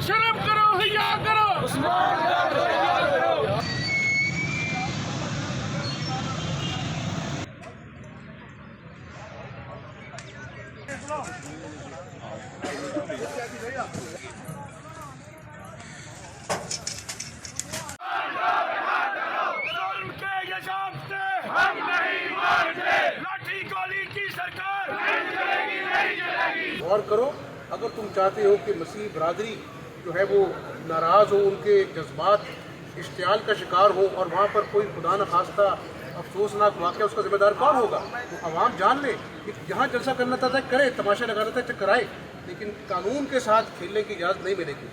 शर्म करो, हिया करो। हम नहीं मानते, लाठी गोली की सरकार नहीं चलेगी, नहीं चलेगी। गौर करो, अगर तुम चाहते हो कि मसीह बरादरी जो है वो नाराज़ हो, उनके जज्बात इश्तियाल का शिकार हो और वहाँ पर कोई खुदा न खास्ता अफसोसनाक वाक़या, उसका जिम्मेदार कौन होगा? तो आवाम जान ले कि जहाँ जलसा करना था करे, तमाशा लगाना था कराए, लेकिन कानून के साथ खेलने की इजाज़त नहीं मिलेगी।